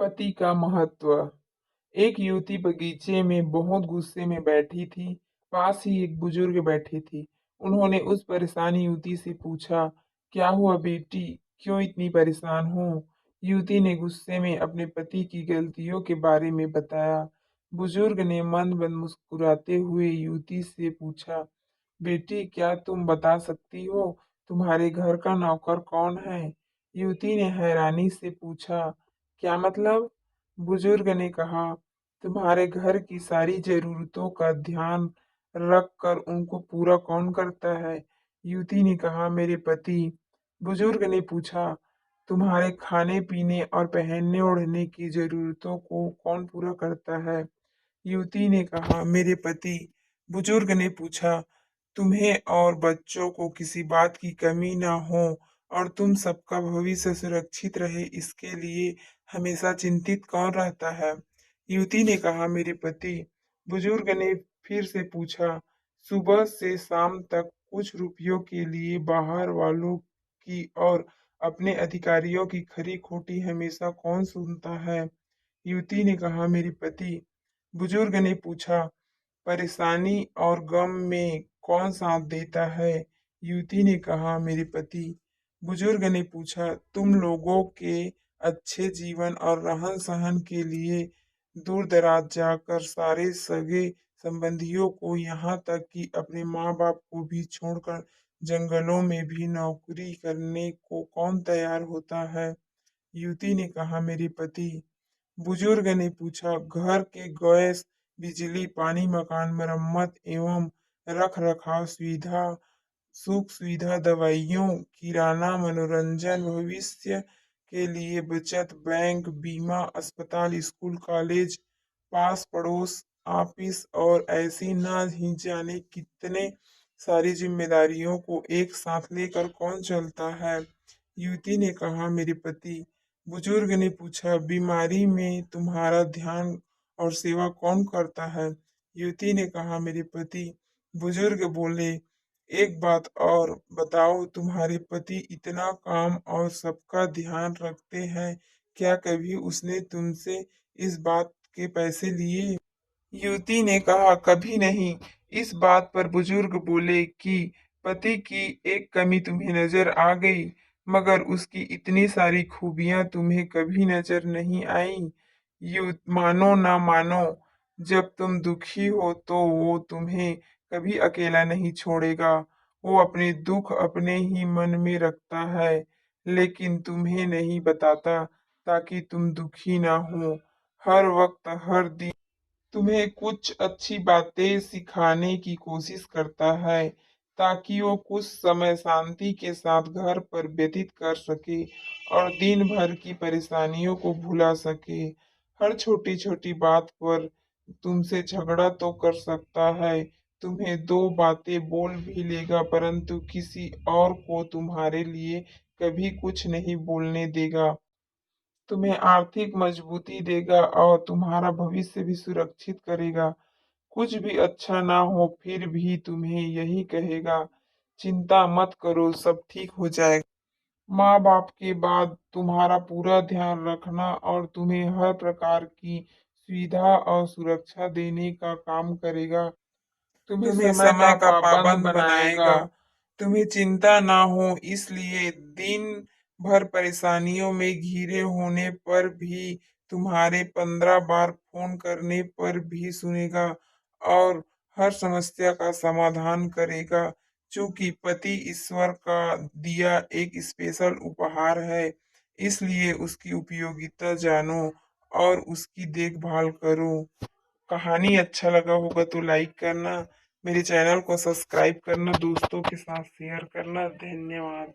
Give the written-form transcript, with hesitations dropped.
पति का महत्व। एक युवती बगीचे में बहुत गुस्से में बैठी थी। पास ही एक बुजुर्ग बैठी थी। उन्होंने उस परेशान युवती से पूछा, क्या हुआ बेटी, क्यों इतनी परेशान हो? युवती ने गुस्से में अपने पति की गलतियों के बारे में बताया। बुजुर्ग ने मंद मंद मुस्कुराते हुए युवती से पूछा, बेटी क्या तुम बता सकती हो तुम्हारे घर का नौकर कौन है? युवती ने हैरानी से पूछा, क्या मतलब? बुजुर्ग ने कहा, तुम्हारे घर की सारी जरूरतों का ध्यान रख कर उनको पूरा कौन करता है? युवती ने कहा, मेरे पति। बुजुर्ग ने पूछा, तुम्हारे खाने पीने और पहनने ओढ़ने की जरूरतों को कौन पूरा करता है? युवती ने कहा, मेरे पति। बुजुर्ग ने पूछा, तुम्हें और बच्चों को किसी बात की कमी ना हो और तुम सबका भविष्य सुरक्षित रहे, इसके लिए हमेशा चिंतित कौन रहता है? युवती ने कहा, मेरे पति। बुजुर्ग ने फिर से पूछा, सुबह से शाम तक कुछ रुपयों के लिए बाहर वालों की और अपने अधिकारियों की खरी खोटी हमेशा कौन सुनता है? युवती ने कहा, मेरे पति। बुजुर्ग ने पूछा, परेशानी और गम में कौन साथ देता है? युवती ने कहा, मेरे पति। बुजुर्ग ने पूछा, तुम लोगों के अच्छे जीवन और रहन सहन के लिए दूर दराज जाकर सारे सगे संबंधियों को यहाँ तक कि अपने माँ बाप को भी छोड़कर जंगलों में भी नौकरी करने को कौन तैयार होता है? युवती ने कहा, मेरे पति। बुजुर्ग ने पूछा, घर के गैस, बिजली, पानी, मकान, मरम्मत एवं रख रखाव सुविधा, सुख सुविधा, दवाइयों, किराना, मनोरंजन, भविष्य के लिए बचत, बैंक, बीमा, अस्पताल, स्कूल, कॉलेज, पास पड़ोस, ऑफिस और ऐसी ना ही जाने कितने सारी जिम्मेदारियों को एक साथ लेकर कौन चलता है? युवती ने कहा, मेरे पति। बुजुर्ग ने पूछा, बीमारी में तुम्हारा ध्यान और सेवा कौन करता है? युवती ने कहा, मेरे पति। बुजुर्ग बोले, एक बात और बताओ, तुम्हारे पति इतना काम और सबका ध्यान रखते हैं, क्या कभी उसने तुमसे इस बात के पैसे लिए? युवती ने कहा, कभी नहीं। इस बात पर बुजुर्ग बोले कि पति की एक कमी तुम्हें नजर आ गई, मगर उसकी इतनी सारी खूबियां तुम्हें कभी नजर नहीं आई। मानो ना मानो, जब तुम दुखी हो तो वो तुम्हें कभी अकेला नहीं छोड़ेगा। वो अपने दुख अपने ही मन में रखता है, लेकिन तुम्हें नहीं बताता ताकि तुम दुखी ना हो। हर वक्त हर दिन तुम्हें कुछ अच्छी बातें सिखाने की कोशिश करता है ताकि वो कुछ समय शांति के साथ घर पर व्यतीत कर सके और दिन भर की परेशानियों को भुला सके। हर छोटी छोटी बात पर तुमसे झगड़ा तो कर सकता है, तुम्हें दो बातें बोल भी लेगा, परंतु किसी और को तुम्हारे लिए कभी कुछ नहीं बोलने देगा। तुम्हें आर्थिक मजबूती देगा और तुम्हारा भविष्य भी सुरक्षित करेगा। कुछ भी अच्छा ना हो फिर भी तुम्हें यही कहेगा, चिंता मत करो, सब ठीक हो जाएगा। माँ बाप के बाद तुम्हारा पूरा ध्यान रखना और तुम्हें हर प्रकार की सुविधा और सुरक्षा देने का काम करेगा। तुम्हें समय समय का का पाबंद पाबंद बनाएगा। बनाएगा। तुम्हें चिंता ना हो, इसलिए दिन भर परेशानियों में घिरे होने पर भी, तुम्हारे 15 बार फोन करने पर भी सुनेगा और हर समस्या का समाधान करेगा। चूंकि पति ईश्वर का दिया एक स्पेशल उपहार है, इसलिए उसकी उपयोगिता जानो और उसकी देखभाल करो। कहानी अच्छा लगा होगा तो लाइक करना, मेरे चैनल को सब्सक्राइब करना, दोस्तों के साथ शेयर करना। धन्यवाद।